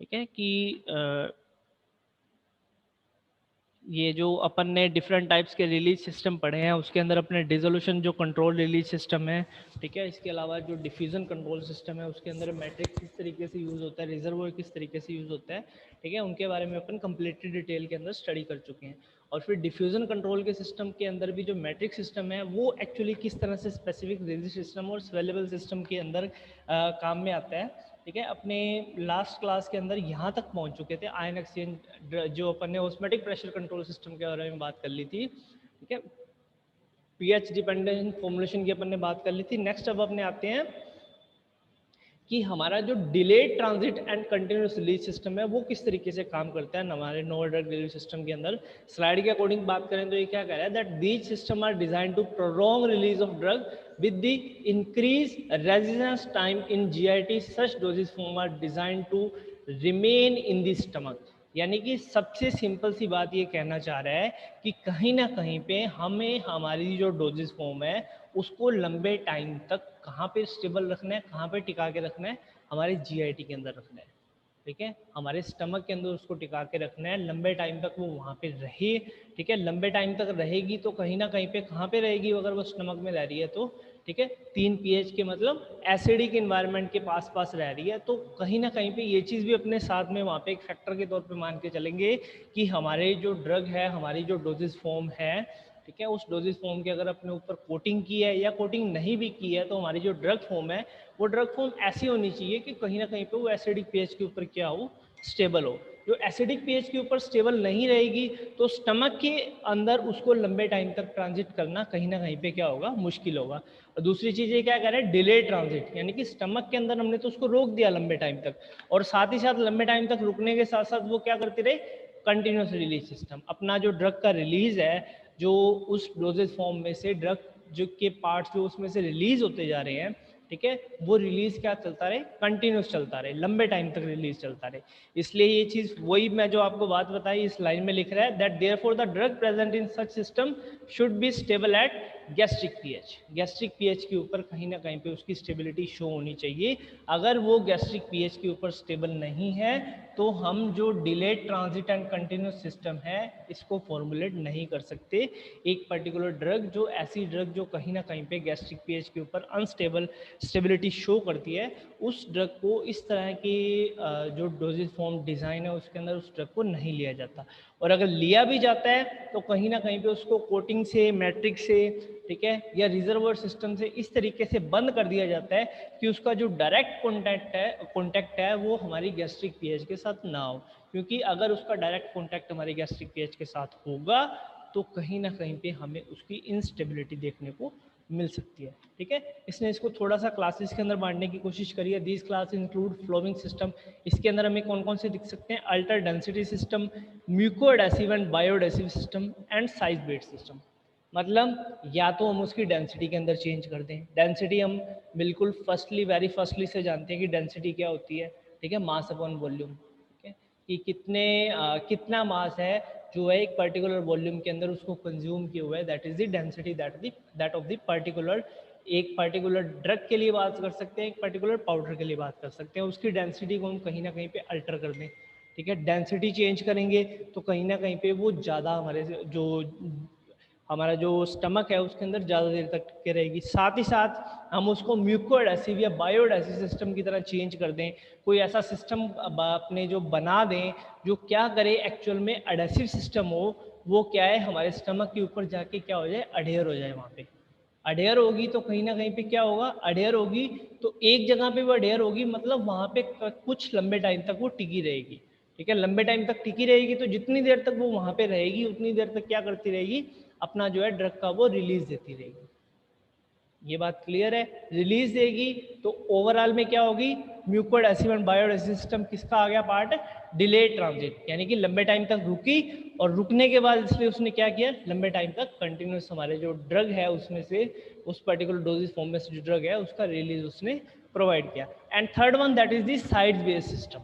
ठीक है कि ये जो अपन ने डिफरेंट टाइप्स के रिलीज सिस्टम पढ़े हैं उसके अंदर अपने डिसोल्यूशन जो कंट्रोल रिलीज सिस्टम है, ठीक है, इसके अलावा जो डिफ्यूजन कंट्रोल सिस्टम है उसके अंदर मैट्रिक्स किस तरीके से यूज़ होता है, रिजर्वोयर किस तरीके से यूज़ होता है, ठीक है, उनके बारे में अपन कंप्लीटली डिटेल के अंदर स्टडी कर चुके हैं। और फिर डिफ्यूजन कंट्रोल के सिस्टम के अंदर भी जो मैट्रिक्स सिस्टम है वो एक्चुअली किस तरह से स्पेसिफिक रिलीज सिस्टम और स्वेलेबल सिस्टम के अंदर काम में आता है। ठीक है, अपने लास्ट क्लास के अंदर यहाँ तक पहुँच चुके थे, आयन एक्सचेंज जो अपन ने ऑस्मोटिक प्रेशर कंट्रोल सिस्टम के बारे में बात कर ली थी। ठीक है, पीएच डिपेंडेंट फॉर्मुलेशन की अपन ने बात कर ली थी। नेक्स्ट अब अपने आते हैं कि हमारा जो delayed transit and continuous release system है वो किस तरीके से काम करता है हमारे नोवल ड्रग डिलीवरी सिस्टम के अंदर। स्लाइड के अकॉर्डिंग बात करें तो ये क्या कह रहा है, that these system are design to prolong release of drug with the increased resistance time in GIT. such dosage form are designed to remain in the stomach. यानी कि सबसे सिंपल सी बात ये कहना चाह रहा है कि कहीं ना कहीं पे हमें हमारी जो डोजेज फॉर्म है उसको लंबे टाइम तक कहाँ पे स्टेबल रखना है, कहाँ पे टिका के रखना है, हमारे जीआईटी के अंदर रखना है। ठीक है, हमारे स्टमक के अंदर उसको टिका के रखना है, लंबे टाइम तक वो वहाँ पे रहे। ठीक है, लंबे टाइम तक रहेगी तो कहीं ना कहीं पे कहाँ पे रहेगी, अगर वो स्टमक में रह रही है तो, ठीक है, 3 pH के मतलब एसिडिक इन्वायरमेंट के पास पास रह रही है, तो कहीं ना कहीं पे ये चीज़ भी अपने साथ में वहाँ पे एक फैक्टर के तौर पे मान के चलेंगे कि हमारे जो ड्रग है, हमारी जो डोजेज फॉर्म है, ठीक है, उस डोजेज फॉर्म की अगर अपने ऊपर कोटिंग की है या कोटिंग नहीं भी की है तो हमारी जो ड्रग फॉर्म है वो ड्रग फॉर्म ऐसी होनी चाहिए कि कहीं ना कहीं पे वो एसिडिक पीएच के ऊपर क्या हो, स्टेबल हो। जो एसिडिक पीएच के ऊपर स्टेबल नहीं रहेगी तो स्टमक के अंदर उसको लंबे टाइम तक ट्रांजिट करना कहीं ना कहीं पे क्या होगा, मुश्किल होगा। और दूसरी चीज़ ये क्या कह रहे हैं, डिले ट्रांजिट, यानी कि स्टमक के अंदर हमने तो उसको रोक दिया लंबे टाइम तक, और साथ ही साथ लंबे टाइम तक रुकने के साथ साथ वो क्या करते रहे, कंटिन्यूस रिलीज सिस्टम, अपना जो ड्रग का रिलीज है, जो उस डोजेज फॉर्म में से ड्रग जो के पार्ट्स जो उसमें से रिलीज होते जा रहे हैं, ठीक है, वो रिलीज क्या चलता रहे, कंटिन्यूस चलता रहे, लंबे टाइम तक रिलीज चलता रहे। इसलिए ये चीज वही मैं जो आपको बात बताई इस लाइन में लिख रहा है, that therefore the drug present in such system should be stable at gastric pH. Gastric pH के ऊपर कहीं ना कहीं पे उसकी स्टेबिलिटी शो होनी चाहिए। अगर वो गैस्ट्रिक पीएच के ऊपर स्टेबल नहीं है तो हम जो delayed transit and continuous system है इसको फॉर्मुलेट नहीं कर सकते। एक पर्टिकुलर ड्रग जो ऐसी ड्रग जो कहीं ना कहीं पे गैस्ट्रिक पीएच के ऊपर अनस्टेबल स्टेबिलिटी शो करती है, उस ड्रग को इस तरह की जो डोजेज फॉर्म डिज़ाइन है उसके अंदर उस ड्रग को नहीं लिया जाता। और अगर लिया भी जाता है तो कहीं ना कहीं पे उसको कोटिंग से, मैट्रिक्स से, ठीक है, या रिजर्वर सिस्टम से इस तरीके से बंद कर दिया जाता है कि उसका जो डायरेक्ट कॉन्टैक्ट है वो हमारी गैस्ट्रिक पीएच के साथ ना हो। क्योंकि अगर उसका डायरेक्ट कॉन्टैक्ट हमारी गैस्ट्रिक पीएच के साथ होगा तो कहीं ना कहीं पे हमें उसकी इंस्टेबिलिटी देखने को मिल सकती है। ठीक है, इसने इसको थोड़ा सा क्लासेस के अंदर बांटने की कोशिश करी है। These class include flowing system, इसके अंदर हमें कौन कौन से दिख सकते हैं, alter density system, mucoadhesive and bioadhesive system and size based system. मतलब या तो हम उसकी डेंसिटी के अंदर चेंज कर दें, डेंसिटी हम बिल्कुल वेरी फर्स्टली से जानते हैं कि डेंसिटी क्या होती है, ठीक है, मास अपॉन वॉल्यूम। ठीक है, कि कितना मास है जो है एक पर्टिकुलर वॉल्यूम के अंदर उसको कंज्यूम किया हुआ है, that is the density that of the particular. एक पर्टिकुलर ड्रग के लिए बात कर सकते हैं, एक पर्टिकुलर पाउडर के लिए बात कर सकते हैं, उसकी डेंसिटी को हम कहीं ना कहीं पे अल्टर कर दें। ठीक है, डेंसिटी चेंज करेंगे तो कहीं ना कहीं पे वो ज़्यादा हमारा जो स्टमक है उसके अंदर ज़्यादा देर तक टिके रहेगी। साथ ही साथ हम उसको म्यूकोएडेसिव या बायोडेसिव सिस्टम की तरह चेंज कर दें, कोई ऐसा सिस्टम अपने जो बना दें जो क्या करे, एक्चुअल में एडेसिव सिस्टम हो, वो क्या है हमारे स्टमक के ऊपर जाके क्या हो जाए, अडेयर हो जाए। वहाँ पे अडेयर होगी तो कहीं ना कहीं पे क्या होगा, अडेयर होगी तो एक जगह पे वो अडेयर होगी, मतलब वहाँ पे कुछ लंबे टाइम तक वो टिकी रहेगी। ठीक है, लंबे टाइम तक टिकी रहेगी तो जितनी देर तक वो वहाँ पे रहेगी उतनी देर तक क्या करती रहेगी, अपना जो है ड्रग का वो रिलीज देती रहेगी। ये बात क्लियर है, रिलीज देगी तो ओवरऑल में क्या होगी, म्यूकोएडेसिव एंड बायोडेसिव सिस्टम किसका आ गया पार्ट, डिलेड ट्रांजिट, यानी कि लंबे टाइम तक रुकी और रुकने के बाद इसलिए उसने क्या किया, लंबे टाइम तक कंटिन्यूस हमारे जो ड्रग है उसमें से, उस पर्टिकुलर डोजेज फॉर्म में से जो ड्रग है उसका रिलीज उसने प्रोवाइड किया। And third one that is the side based system.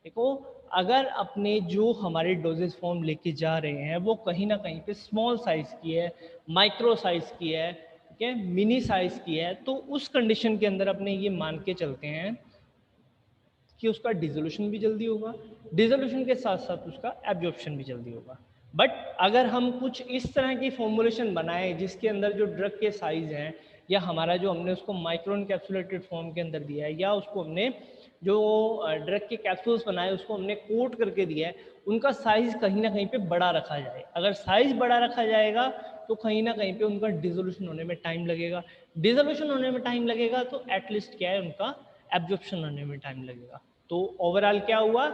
देखो, अगर अपने जो हमारे डोजेज फॉर्म लेके जा रहे हैं वो कहीं ना कहीं पे स्मॉल साइज की है, माइक्रो साइज की है, ठीक है, मिनी साइज की है, तो उस कंडीशन के अंदर अपने ये मान के चलते हैं कि उसका डिसोल्यूशन भी जल्दी होगा, डिसोल्यूशन के साथ साथ उसका एब्जॉर्प्शन भी जल्दी होगा। बट अगर हम कुछ इस तरह की फॉर्मुलेशन बनाए जिसके अंदर जो ड्रग के साइज हैं, या हमारा जो हमने उसको माइक्रो एनकैप्सुलेटेड फॉर्म के अंदर दिया है, या उसको हमने जो ड्रग के कैप्सूल्स बनाए उसको हमने कोट करके दिया है, उनका साइज कहीं ना कहीं पे बड़ा रखा जाए। अगर साइज बड़ा रखा जाएगा तो कहीं ना कहीं पे उनका डिसोल्यूशन होने में टाइम लगेगा, डिसोल्यूशन होने में टाइम लगेगा तो एटलीस्ट क्या है, उनका एब्जॉर्प्शन होने में टाइम लगेगा। तो ओवरऑल क्या हुआ,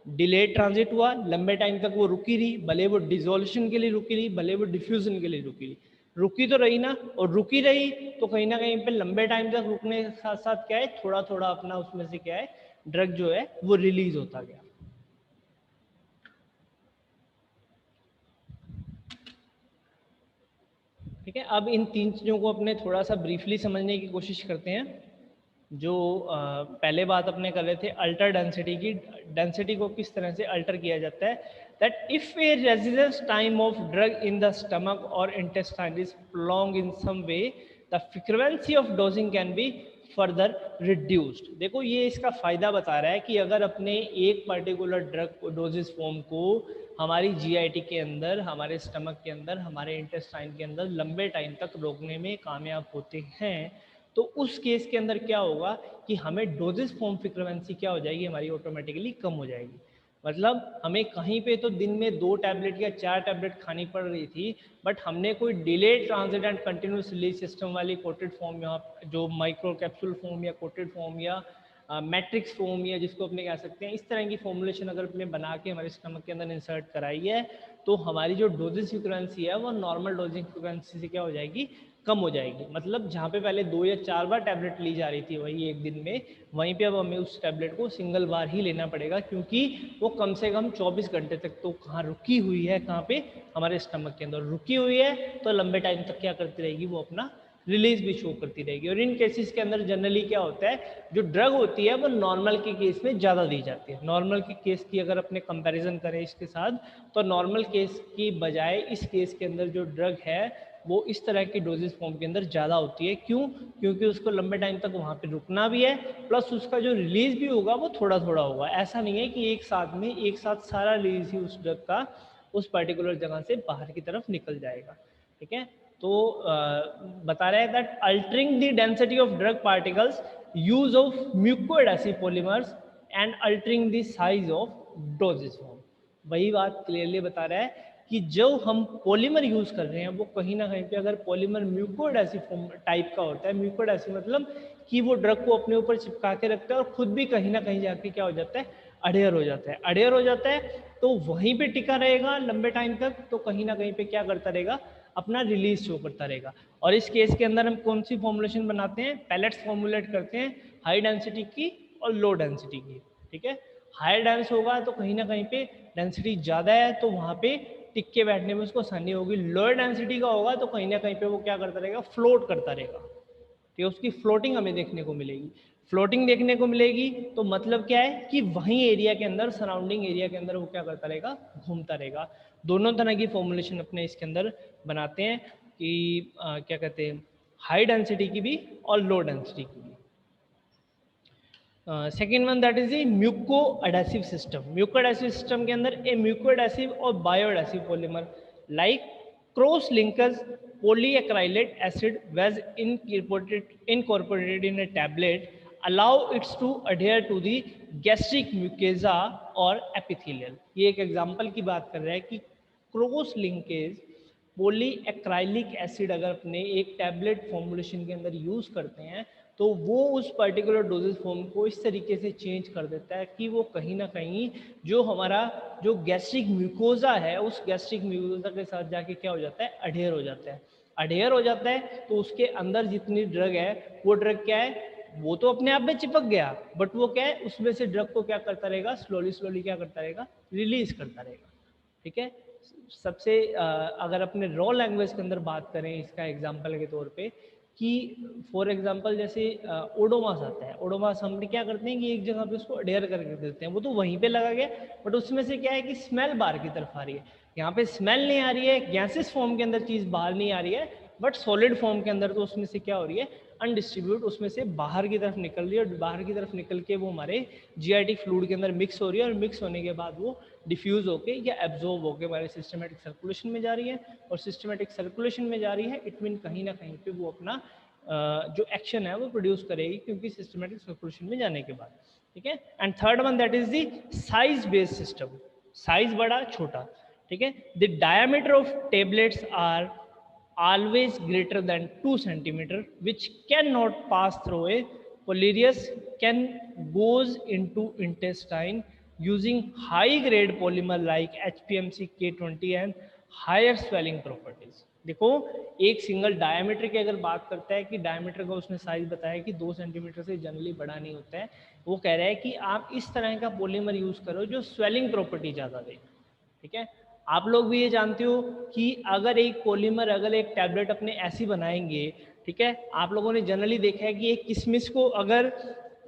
डिले ट्रांजिट हुआ, लंबे टाइम तक वो रुकी रही, भले वो डिसोल्यूशन के लिए रुकी रही, भले वो डिफ्यूजन के लिए रुकी रही, रुकी तो रही ना, और रुकी रही तो कहीं ना कहीं पे लंबे टाइम तक रुकने के साथ साथ क्या है, थोड़ा थोड़ा अपना उसमें से क्या है, ड्रग जो है वो रिलीज होता गया। ठीक है, अब इन तीन चीज़ों को अपने थोड़ा सा ब्रीफली समझने की कोशिश करते हैं। जो पहले बात अपने कर रहे थे अल्टर डेंसिटी की, डेंसिटी को किस तरह से अल्टर किया जाता है, that if a residence time of drug in the stomach और intestine is prolong in some way, the frequency of dosing can be further reduced. देखो ये इसका फायदा बता रहा है कि अगर अपने एक पर्टिकुलर ड्रग डोजेस फॉर्म को हमारी जीआईटी के अंदर, हमारे स्टमक के अंदर, हमारे इंटेस्टाइन के अंदर लंबे टाइम तक रोकने में कामयाब होते हैं, तो उस केस के अंदर क्या होगा कि हमें डोजेस फॉर्म फ्रीक्वेंसी क्या हो जाएगी, हमारी ऑटोमेटिकली कम हो जाएगी। मतलब हमें कहीं पे तो दिन में 2 टैबलेट या 4 टैबलेट खानी पड़ रही थी, बट हमने कोई delay transit and continuous release system वाली कोटेड फॉर्म, यहाँ जो माइक्रो कैप्सूल फॉर्म या कोटेड फॉर्म या मैट्रिक्स फॉर्म या जिसको अपने कह सकते हैं, इस तरह की फॉर्मुलेशन अगर अपने बना के हमारे स्टमक के अंदर इंसर्ट कराई है, तो हमारी जो डोजेस फ्रीक्वेंसी है वो नॉर्मल डोजिंग फ्रीक्वेंसी से क्या हो जाएगी, कम हो जाएगी। मतलब जहाँ पे पहले 2 या 4 बार टैबलेट ली जा रही थी वही एक दिन में, वहीं पे अब हमें उस टैबलेट को सिंगल बार ही लेना पड़ेगा, क्योंकि वो कम से कम 24 घंटे तक तो कहाँ रुकी हुई है, कहाँ पे, हमारे स्टमक के अंदर रुकी हुई है, तो लंबे टाइम तक क्या करती रहेगी, वो अपना रिलीज भी शो करती रहेगी। और इन केसेस के अंदर जनरली क्या होता है, जो ड्रग होती है वो नॉर्मल के केस में ज़्यादा दी जाती है। नॉर्मल के केस की अगर अपने कंपैरिजन करें इसके साथ, तो नॉर्मल केस की बजाय इस केस के अंदर जो ड्रग है वो इस तरह की डोजेस फॉर्म के अंदर ज़्यादा होती है। क्यों? क्योंकि उसको लंबे टाइम तक वहाँ पे रुकना भी है, प्लस उसका जो रिलीज भी होगा वो थोड़ा थोड़ा होगा। ऐसा नहीं है कि एक साथ सारा रिलीज ही उस ड्रग का उस पर्टिकुलर जगह से बाहर की तरफ निकल जाएगा। ठीक है, तो बता रहे हैं that altering the density of drug particles, use of mucoadhesive polymers and altering the size of doses form. वही बात क्लियरली बता रहा है कि जो हम पॉलीमर यूज कर रहे हैं वो कहीं ना कहीं पे अगर पॉलीमर म्यूकोएडेसिव फॉर्म टाइप का होता है, म्यूकोएडेसिव मतलब कि वो ड्रग को अपने ऊपर चिपका के रखता है और खुद भी कहीं ना कहीं जाके क्या हो जाता है, अडेयर हो जाता है। अडेयर हो जाता है तो वहीं पे टिका रहेगा लंबे टाइम तक, तो कहीं ना कहीं पे क्या करता रहेगा, अपना रिलीज शो करता रहेगा। और इस केस के अंदर हम कौन सी फॉर्मुलेशन बनाते हैं, पैलेट्स फॉर्मुलेट करते हैं हाई डेंसिटी की और लो डेंसिटी की। ठीक है, हाई डेंस होगा तो कहीं ना कहीं पे डेंसिटी ज़्यादा है तो वहाँ पे टिक के बैठने में उसको आसानी होगी। लोअर डेंसिटी का होगा तो कहीं ना कहीं पे वो क्या करता रहेगा, फ्लोट करता रहेगा। ठीक है, उसकी फ्लोटिंग हमें देखने को मिलेगी। फ्लोटिंग देखने को मिलेगी तो मतलब क्या है कि वहीं एरिया के अंदर, सराउंडिंग एरिया के अंदर वो क्या करता रहेगा, घूमता रहेगा। दोनों तरह की फॉर्मुलेशन अपने इसके अंदर बनाते हैं कि क्या कहते हैं, हाई डेंसिटी की भी और लो डेंसिटी की भी। Second one that is a mucoadhesive system. Mucoadhesive system के अंदर ए म्यूको एडेसिव और bioadhesive polymer like cross linkers polyacrylate acid was incorporated in a tablet allow it to adhere to the gastric mucosa और epithelial। ये एक example की बात कर रहा है कि क्रॉस लिंकेज पॉलीएक्राइलिक एसिड अगर अपने एक टैबलेट फॉर्मुलेशन के अंदर यूज करते हैं तो वो उस पर्टिकुलर डोजेज फॉर्म को इस तरीके से चेंज कर देता है कि वो कहीं ना कहीं जो हमारा जो गैस्ट्रिक म्यूकोजा है उस गैस्ट्रिक म्यूकोजा के साथ जाके क्या हो जाता है, अडेयर हो जाता है। अडेयर हो जाता है तो उसके अंदर जितनी ड्रग है वो ड्रग क्या है, वो तो अपने आप में चिपक गया, बट वो क्या है, उसमें से ड्रग को क्या करता रहेगा, स्लोली स्लोली क्या करता रहेगा, रिलीज करता रहेगा। ठीक है, सबसे अगर अपने रॉ लैंग्वेज के अंदर बात करें इसका एग्जांपल के तौर पे कि फॉर एग्जांपल जैसे ओडोमास आता है, ओडोमास हम क्या करते हैं कि एक जगह पे उसको अडेयर करके देते हैं, वो तो वहीं पे लगा गया, बट उसमें से क्या है कि स्मेल बाहर की तरफ आ रही है। यहाँ पे स्मेल नहीं आ रही है, गैसेस फॉर्म के अंदर चीज़ बाहर नहीं आ रही है, बट सॉलिड फॉर्म के अंदर तो उसमें से क्या हो रही है, अनडिस्ट्रीब्यूट उसमें से बाहर की तरफ निकल रही है, और बाहर की तरफ निकल के वो हमारे जीआईटी फ्लूइड के अंदर मिक्स हो रही है, और मिक्स होने के बाद वो डिफ्यूज होके या एब्जॉर्ब होके हमारे सिस्टमेटिक सर्कुलेशन में जा रही है, और सिस्टमेटिक सर्कुलेशन में जा रही है इट मीन कहीं ना कहीं पे वो अपना जो एक्शन है वो प्रोड्यूस करेगी, क्योंकि सिस्टमेटिक सर्कुलेशन में जाने के बाद, ठीक है। And third one that is the size based system, size बड़ा छोटा, ठीक है। The diameter of tablets are always greater than 2 centimeter, which cannot pass through a polyerus, can goes into intestine using high grade polymer like HPMC K20 and higher swelling properties। देखो एक single diameter की अगर बात करता है कि diameter का उसने साइज बताया कि 2 सेंटीमीटर से जनरली बड़ा नहीं होता है, वो कह रहा है कि आप इस तरह का पॉलीमर यूज करो जो स्वेलिंग प्रॉपर्टी ज़्यादा दे, ठीक है। आप लोग भी ये जानते हो कि अगर एक पॉलीमर, अगर एक टैबलेट अपने ऐसी बनाएंगे, ठीक है, आप लोगों ने जनरली देखा है कि एक किशमिश को अगर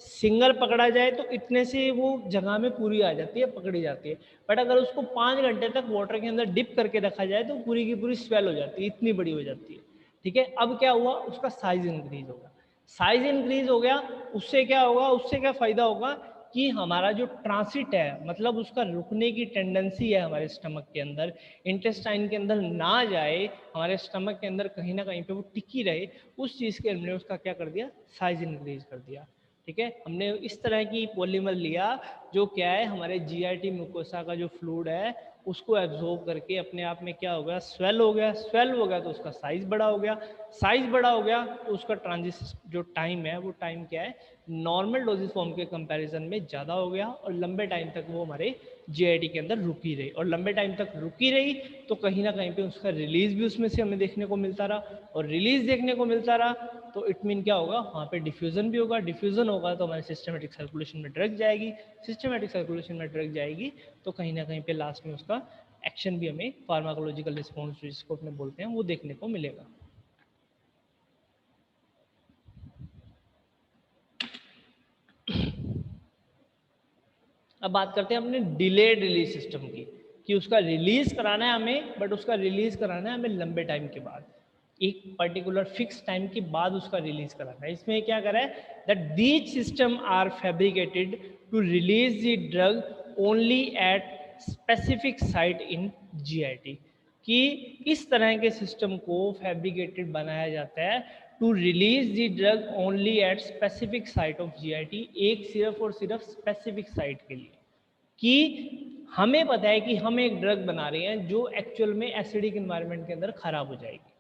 सिंगल पकड़ा जाए तो इतने से वो जगह में पूरी आ जाती है, पकड़ी जाती है, बट अगर उसको 5 घंटे तक वाटर के अंदर डिप करके रखा जाए तो पूरी की पूरी स्वेल हो जाती है, इतनी बड़ी हो जाती है, ठीक है। अब क्या हुआ, उसका साइज इंक्रीज होगा, साइज इंक्रीज हो गया, उससे क्या होगा, उससे क्या फायदा होगा कि हमारा जो ट्रांसिट है, मतलब उसका रुकने की टेंडेंसी है हमारे स्टमक के अंदर, इंटेस्टाइन के अंदर ना जाए, हमारे स्टमक के अंदर कहीं ना कहीं पे वो टिकी रहे, उस चीज़ के हमने उसका क्या कर दिया, साइज इंक्रीज कर दिया, ठीक है। हमने इस तरह की पॉलीमर लिया जो क्या है, हमारे जीआईटी म्यूकोसा का जो फ्लूइड है उसको एब्जॉर्ब करके अपने आप में क्या हो गया, स्वेल हो गया, स्वेल हो गया तो उसका साइज बड़ा हो गया, साइज बड़ा हो गया तो उसका ट्रांजिशन जो टाइम है वो टाइम क्या है, नॉर्मल डोजेज फॉर्म के कंपैरिजन में ज़्यादा हो गया, और लंबे टाइम तक वो हमारे जीआईटी के अंदर रुकी रही, और लंबे टाइम तक रुकी रही तो कहीं ना कहीं पे उसका रिलीज भी उसमें से हमें देखने को मिलता रहा, और रिलीज देखने को मिलता रहा तो इट मीन क्या होगा, वहाँ पे डिफ्यूजन भी होगा, डिफ्यूजन होगा तो हमारे सिस्टमेटिक सर्कुलेशन में ड्रग जाएगी, सिस्टमेटिक सर्कुलेशन में ड्रग जाएगी तो कहीं ना कहीं पे लास्ट में उसका एक्शन भी हमें फार्माकोलॉजिकल रिस्पॉन्स जिसको अपने बोलते हैं वो देखने को मिलेगा। अब बात करते हैं अपने डिलेड रिलीज सिस्टम की, कि उसका रिलीज कराना है हमें, बट उसका रिलीज कराना है हमें लंबे टाइम के बाद, एक पर्टिकुलर फिक्स टाइम के बाद उसका रिलीज कराना है। इसमें क्या करा है, that these system are fabricated to release the drug only at specific site in GIT, कि इस तरह के सिस्टम को फैब्रिकेटेड बनाया जाता है to release the drug only at specific site of GIT, एक सिर्फ और सिर्फ स्पेसिफिक साइट के लिए, कि हमें पता है कि हम एक ड्रग बना रहे हैं जो एक्चुअल में एसिडिक इन्वायरमेंट के अंदर खराब हो जाएगी,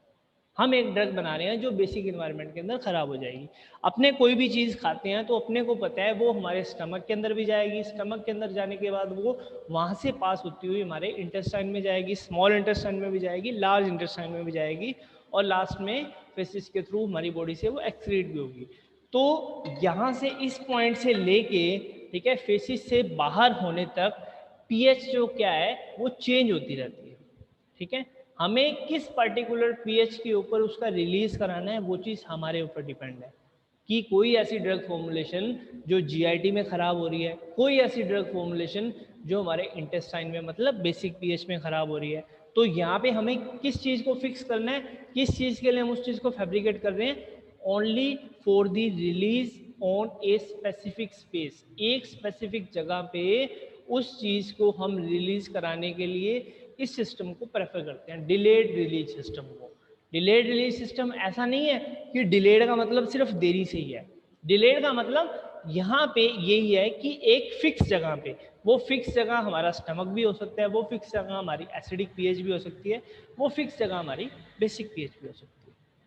हम एक ड्रग बना रहे हैं जो बेसिक इन्वायरमेंट के अंदर खराब हो जाएगी। अपने कोई भी चीज़ खाते हैं तो अपने को पता है वो हमारे स्टमक के अंदर भी जाएगी, स्टमक के अंदर जाने के बाद वो वहाँ से पास होती हुई हमारे इंटेस्टाइन में जाएगी, स्मॉल इंटेस्टाइन में भी जाएगी, लार्ज इंटेस्टाइन में भी जाएगी, और लास्ट में फेसिस के थ्रू हमारी बॉडी से वो एक्सक्रीट भी होगी। तो यहाँ से इस पॉइंट से लेके, ठीक है, फेसिस से बाहर होने तक पीएच जो क्या है वो चेंज होती रहती है, ठीक है। हमें किस पर्टिकुलर पीएच के ऊपर उसका रिलीज कराना है वो चीज़ हमारे ऊपर डिपेंड है, कि कोई ऐसी ड्रग फॉर्मुलेशन जो जीआईटी में ख़राब हो रही है, कोई ऐसी ड्रग फॉर्मुलेशन जो हमारे इंटेस्टाइन में मतलब बेसिक पीएच में ख़राब हो रही है, तो यहाँ पे हमें किस चीज़ को फिक्स करना है, किस चीज़ के लिए हम उस चीज़ को फैब्रिकेट कर रहे हैं, only for the release on a specific space, एक स्पेसिफिक जगह पे उस चीज़ को हम रिलीज कराने के लिए इस सिस्टम को प्रेफर करते हैं, डिलेड रिलीज सिस्टम को। डिलेड रिलीज सिस्टम ऐसा नहीं है कि डिलेड का मतलब सिर्फ देरी से ही है, डिलेड का मतलब यहाँ पे यही है कि एक फिक्स जगह पे, वो फिक्स जगह हमारा स्टमक भी हो सकता है, वो फिक्स जगह हमारी एसिडिक पीएच भी हो सकती है, वो फिक्स जगह हमारी बेसिक पीएच भी हो सकती है।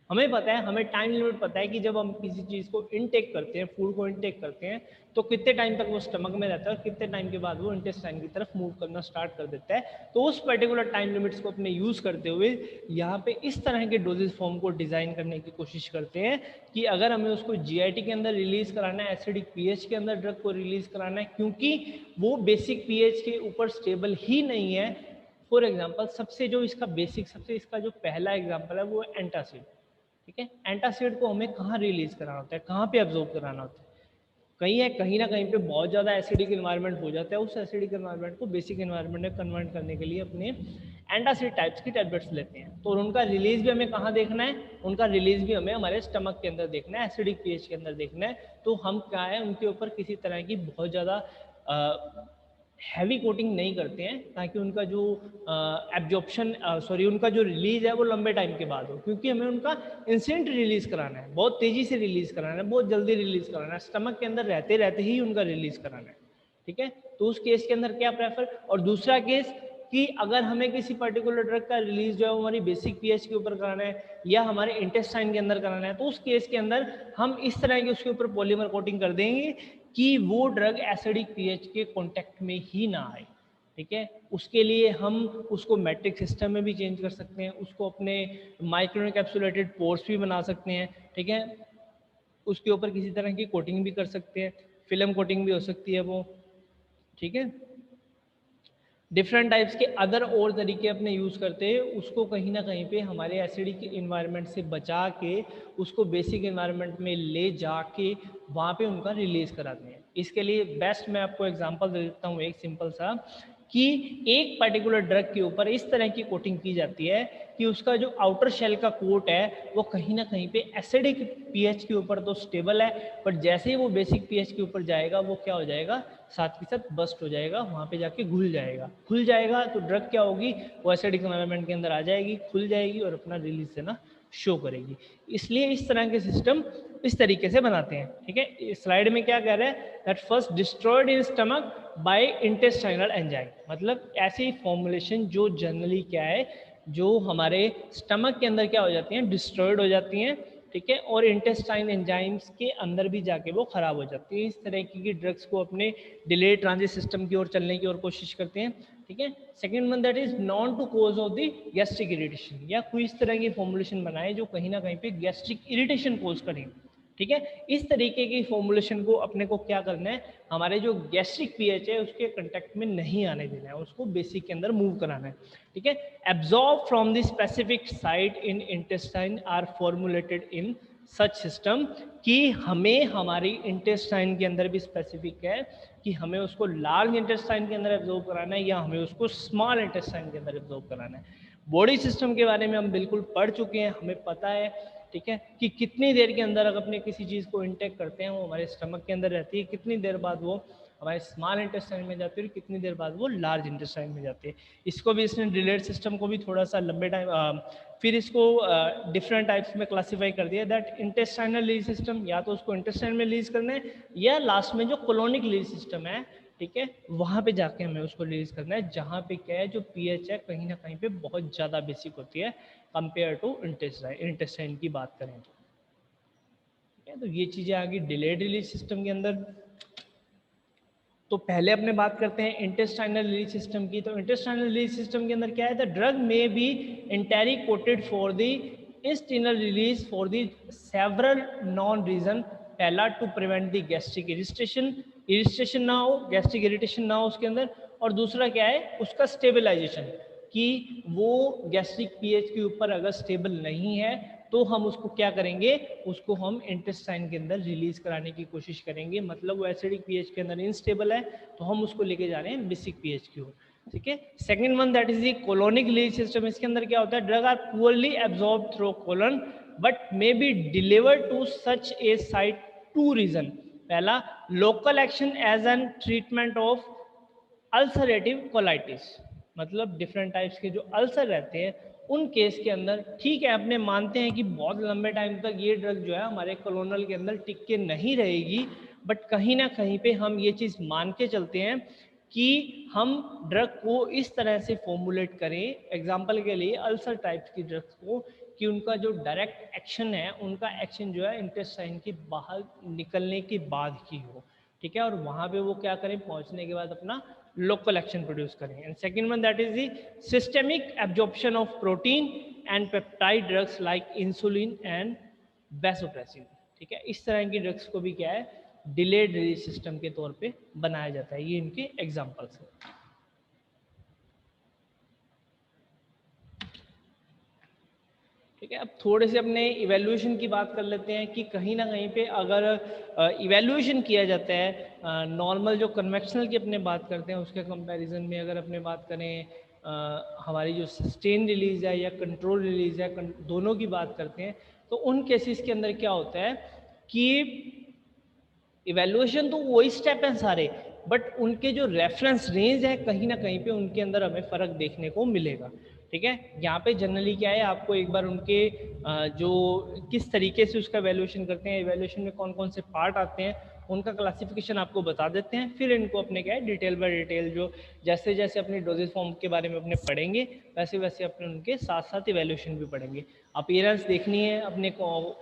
हमें पता है, हमें टाइम लिमिट पता है कि जब हम किसी चीज़ को इनटेक करते हैं, फूड को इनटेक करते हैं, तो कितने टाइम तक वो स्टमक में रहता है और कितने टाइम के बाद वो इंटेस्टाइन की तरफ मूव करना स्टार्ट कर देता है। तो उस पर्टिकुलर टाइम लिमिट्स को अपने यूज़ करते हुए यहाँ पे इस तरह के डोजेज फॉर्म को डिज़ाइन करने की कोशिश करते हैं कि अगर हमें उसको जीआईटी के अंदर रिलीज़ कराना है, एसिडिक पीएच के अंदर ड्रग को रिलीज़ कराना है, क्योंकि वो बेसिक पीएच के ऊपर स्टेबल ही नहीं है। फॉर एग्जाम्पल, सबसे जो इसका बेसिक, सबसे इसका जो पहला एग्जाम्पल है वो है एंटासिड, ठीक है। एंटासिड को हमें कहाँ रिलीज कराना होता है, कहाँ पे एब्जॉर्ब कराना होता है, कहीं ना कहीं पे बहुत ज़्यादा एसिडिक इन्वायरमेंट हो जाता है, उस एसिडिक इन्वायरमेंट को बेसिक इन्वायरमेंट में कन्वर्ट करने के लिए अपने एंटासिड टाइप्स की टैबलेट्स लेते हैं। तो उनका रिलीज भी हमें कहाँ देखना है, उनका रिलीज भी हमें हमारे स्टमक के अंदर देखना है, एसिडिक पीएच के अंदर देखना है। तो हम क्या है, उनके ऊपर किसी तरह की बहुत ज़्यादा हैवी कोटिंग नहीं करते हैं, ताकि उनका जो एब्जॉर्प्शन उनका जो रिलीज है वो लंबे टाइम के बाद हो, क्योंकि हमें उनका इंस्टेंट रिलीज कराना है, बहुत तेजी से रिलीज कराना है, बहुत जल्दी रिलीज कराना है, स्टमक के अंदर रहते रहते ही उनका रिलीज कराना है। ठीक है, तो उस केस के अंदर क्या प्रेफर। और दूसरा केस कि अगर हमें किसी पर्टिकुलर ड्रग का रिलीज जो है वो हमारी बेसिक पीएच के ऊपर कराना है या हमारे इंटेस्टाइन के अंदर कराना है, तो उस केस के अंदर हम इस तरह की उसके ऊपर पॉलीमर कोटिंग कर देंगे कि वो ड्रग एसिडिक पीएच के कांटेक्ट में ही ना आए। ठीक है, उसके लिए हम उसको मैट्रिक सिस्टम में भी चेंज कर सकते हैं, उसको अपने माइक्रो एनकैप्सुलेटेड पोर्स भी बना सकते हैं। ठीक है, उसके ऊपर किसी तरह की कोटिंग भी कर सकते हैं, फिल्म कोटिंग भी हो सकती है वो। ठीक है, डिफरेंट टाइप्स के अदर और तरीके अपने यूज़ करते हैं, उसको कहीं ना कहीं पे हमारे एसिडिक इन्वायरमेंट से बचा के उसको बेसिक इन्वायरमेंट में ले जाके वहाँ पे उनका रिलीज कराते हैं। इसके लिए बेस्ट मैं आपको एग्जांपल दे देता हूँ, एक सिंपल सा, कि एक पर्टिकुलर ड्रग के ऊपर इस तरह की कोटिंग की जाती है कि उसका जो आउटर शेल का कोट है वो कहीं ना कहीं पे एसिडिक पीएच के ऊपर तो स्टेबल है, पर जैसे ही वो बेसिक पीएच के ऊपर जाएगा वो क्या हो जाएगा, साथ के साथ बस्ट हो जाएगा, वहाँ पे जाके खुल जाएगा। तो ड्रग क्या होगी, वो एसिडिक एनवायरनमेंट के अंदर आ जाएगी, खुल जाएगी और अपना रिलीज देना शो करेगी। इसलिए इस तरह के सिस्टम इस तरीके से बनाते हैं। ठीक है, स्लाइड में क्या कह रहा है, that first destroyed in stomach by intestinal enzyme, मतलब ऐसी फॉर्मुलेशन जो जनरली क्या है, जो हमारे स्टमक के अंदर क्या हो जाती हैं, डिस्ट्रॉयड हो जाती हैं। ठीक है, और इंटेस्टाइन एंजाइम्स के अंदर भी जाके वो खराब हो जाती है। इस तरह की ड्रग्स को अपने डिले ट्रांजिट सिस्टम की ओर चलने की ओर कोशिश करते हैं। ठीक है, second one that is known to cause of the gastric irritation, या कोई इस तरह की फॉर्मुलेशन बनाए जो कहीं ना कहीं पे गैस्ट्रिक इरिटेशन कोज करें। ठीक है, इस तरीके की फॉर्मुलेशन को अपने को क्या करना है, हमारे जो गैस्ट्रिक पीएच है उसके कांटेक्ट में नहीं आने देना है, उसको बेसिक के अंदर मूव कराना है। ठीक है, absorb from the specific site in intestine are formulated in such system, कि हमें हमारी इंटेस्टाइन के अंदर भी स्पेसिफिक है कि हमें उसको लार्ज इंटेस्टाइन के अंदर एब्जॉर्ब कराना है या हमें उसको स्मॉल इंटेस्टाइन के अंदर एब्जॉर्ब कराना है। बॉडी सिस्टम के बारे में हम बिल्कुल पढ़ चुके हैं, हमें पता है। ठीक है, कि कितनी देर के अंदर अगर अपने किसी चीज़ को इंटेक करते हैं वो हमारे स्टमक के अंदर रहती है, कितनी देर बाद वो हमारे स्मॉल इंटेस्टाइन में जाती है और कितनी देर बाद वो लार्ज इंटेस्टाइन में जाती है। इसको भी इसने डिलेड सिस्टम को भी थोड़ा सा लंबे टाइम फिर इसको डिफरेंट टाइप्स में क्लासीफाई कर दिया, दैट इंटेस्टाइनल रिलीज सिस्टम, या तो उसको इंटेस्टाइन में रिलीज करना है या लास्ट में जो कोलोनिक रिलीज सिस्टम है, ठीक है, वहाँ पे जाके हमें उसको रिलीज करना है, जहाँ पे क्या है, जो पीएच है कहीं ना कहीं पे बहुत ज़्यादा बेसिक होती है कंपेयर टू इंटेस्टाइन की बात करें तो। ठीक है, तो ये चीज़ें आ गई डिलेड रिलीज सिस्टम के अंदर। तो पहले अपने बात करते हैं इंटेस्टाइनल रिलीज सिस्टम की। तो इंटेस्टाइनल रिलीज सिस्टम के अंदर क्या है, the drug may be enteric coated for the intestinal release for the several known reason. पहला, to prevent the gastric irritation ना हो, गैस्ट्रिक इरिटेशन ना हो उसके अंदर। और दूसरा क्या है, उसका स्टेबलाइजेशन, कि वो गैस्ट्रिक पीएच के ऊपर अगर स्टेबल नहीं है तो हम उसको क्या करेंगे, उसको हम इंटेस्टाइन के अंदर रिलीज कराने की कोशिश करेंगे। मतलब वो एसिडिक पीएच के अंदर इनस्टेबल है तो हम उसको लेके जा रहे हैं बेसिक पीएच की ओर। ठीक है, second one that is the colonic release system. इसके अंदर क्या होता है, drug are poorly absorb through colon but may be delivered to such a site, two reason. पहला, local action as an treatment of ulcerative colitis, मतलब different types के जो ulcer रहते हैं उन केस के अंदर, ठीक है, अपने मानते हैं कि बहुत लंबे टाइम तक ये ड्रग जो है हमारे कोलोनल के अंदर टिक के नहीं रहेगी, बट कहीं ना कहीं पे हम ये चीज़ मान के चलते हैं कि हम ड्रग को इस तरह से फॉर्मुलेट करें, एग्जाम्पल के लिए अल्सर टाइप्स की ड्रग्स को, कि उनका जो डायरेक्ट एक्शन है, उनका एक्शन जो है इंटेस्टाइन के बाहर निकलने के बाद ही हो। ठीक है, और वहाँ पे वो क्या करें, पहुँचने के बाद अपना लोकल एक्शन प्रोड्यूस करें। And second one that is the systemic absorption of protein and peptide drugs like insulin and vasopressin. ठीक है, इस तरह की ड्रग्स को भी क्या है, डिलेड रिलीज सिस्टम के तौर पे बनाया जाता है। ये इनके एग्जांपल्स हैं। ठीक है। अब थोड़े से अपने इवैल्यूएशन की बात कर लेते हैं कि कहीं ना कहीं पे अगर इवैल्यूएशन किया जाता है नॉर्मल जो कन्वेक्शनल की अपने बात करते हैं उसके कंपैरिजन में अगर अपने बात करें हमारी जो सस्टेन रिलीज है या कंट्रोल रिलीज है दोनों की बात करते हैं तो उन केसेस के अंदर क्या होता है कि इवैल्यूएशन तो वही स्टेप हैं सारे, बट उनके जो रेफरेंस रेंज है कहीं ना कहीं पे उनके अंदर हमें फ़र्क देखने को मिलेगा। ठीक है, यहाँ पे जनरली क्या है, आपको एक बार उनके जो किस तरीके से उसका वैल्यूएशन करते हैं, इवैल्यूएशन में कौन कौन से पार्ट आते हैं, उनका क्लासिफिकेशन आपको बता देते हैं। फिर इनको अपने क्या है डिटेल बाय डिटेल जो जैसे जैसे अपने डोजेज फॉर्म के बारे में अपने पढ़ेंगे वैसे वैसे अपने उनके साथ साथ इवैल्यूएशन भी पढ़ेंगे। अपीयरेंस देखनी है अपने को,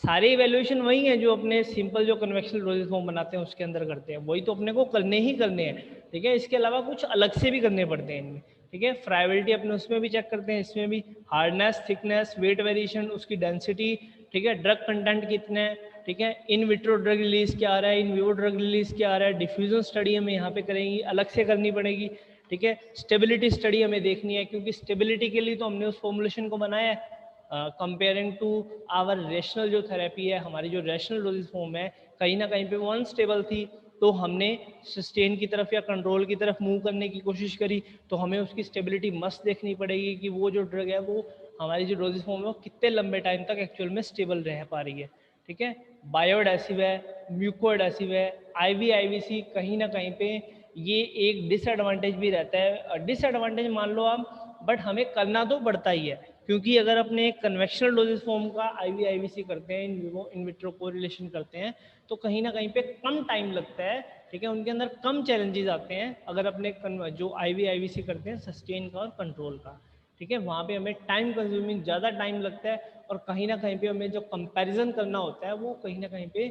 सारे इवैल्यूएशन वही हैं जो अपने सिंपल जो कन्वेक्शनल डोजेज फॉर्म बनाते हैं उसके अंदर करते हैं, वही तो अपने को करने ही करने हैं। ठीक है, इसके अलावा कुछ अलग से भी करने पड़ते हैं इनमें। ठीक है, फ्राइबिलिटी अपने उसमें भी चेक करते हैं, इसमें भी हार्डनेस, थिकनेस, वेट वेरिएशन, उसकी डेंसिटी, ठीक है, ड्रग कंटेंट कितने हैं, ठीक है, इन विट्रो ड्रग रिलीज क्या आ रहा है, इन विवो ड्रग रिलीज क्या आ रहा है, डिफ्यूजन स्टडी हमें यहाँ पे करेंगी, अलग से करनी पड़ेगी। ठीक है, स्टेबिलिटी स्टडी हमें देखनी है क्योंकि स्टेबिलिटी के लिए तो हमने उस फॉर्मुलेशन को बनाया है। कंपेयरिंग टू आवर रेशनल जो थेरेपी है, हमारी जो रेशनल डोजेज फॉर्म है कहीं ना कहीं पे वो अनस्टेबल थी, तो हमने सस्टेन की तरफ या कंट्रोल की तरफ मूव करने की कोशिश करी, तो हमें उसकी स्टेबिलिटी मस्त देखनी पड़ेगी कि वो जो ड्रग है वो हमारी जो डोजेज फॉर्म है वो कितने लंबे टाइम तक एक्चुअल में स्टेबल रह पा रही है। ठीक है, बायोडेसिव है, म्यूकोएडेसिव है, आईवी आईवीसी कहीं ना कहीं पे ये एक डिसएडवांटेज भी रहता है। डिसएडवांटेज मान लो आप, बट हमें करना तो पड़ता ही है क्योंकि अगर अपने कन्वेक्शनल डोजेज फॉर्म का आईवी आईवीसी करते हैं, in vivo in vitro correlation करते हैं, तो कहीं ना कहीं पे कम टाइम लगता है। ठीक है, उनके अंदर कम चैलेंजेस आते हैं अगर अपने जो आईवी आईवीसी करते हैं सस्टेन का और कंट्रोल का। ठीक है, वहाँ पे हमें टाइम कंज्यूमिंग ज़्यादा टाइम लगता है और कहीं ना कहीं पे हमें जो कंपैरिजन करना होता है वो कहीं ना कहीं पे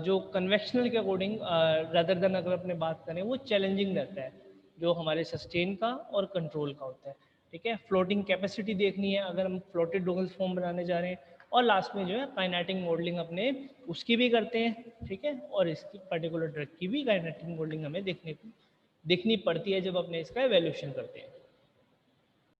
जो कन्वेक्शनल के अकॉर्डिंग रदर देन अगर अपने बात करें वो चैलेंजिंग रहता है जो हमारे सस्टेन का और कंट्रोल का होता है। ठीक है, फ्लोटिंग कैपेसिटी देखनी है अगर हम फ्लोटेड डोगल फॉर्म बनाने जा रहे हैं, और लास्ट में जो है काइनेटिक मॉडलिंग अपने उसकी भी करते हैं। ठीक है, और इसकी पर्टिकुलर ड्रग की भी काइनेटिक मॉडलिंग हमें देखनी पड़ती है जब अपने इसका एवेल्यूशन करते हैं।